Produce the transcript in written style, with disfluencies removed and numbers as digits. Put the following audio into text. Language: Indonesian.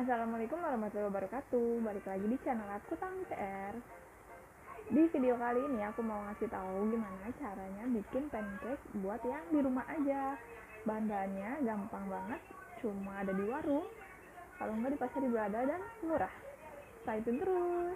Assalamualaikum warahmatullahi wabarakatuh. Balik lagi di channel aku Tang TR. Di video kali ini aku mau ngasih tahu gimana caranya bikin pancake buat yang di rumah aja. Bahan-bahannya gampang banget, cuma ada di warung. Kalau nggak di pasar juga ada dan murah. Stay tune terus.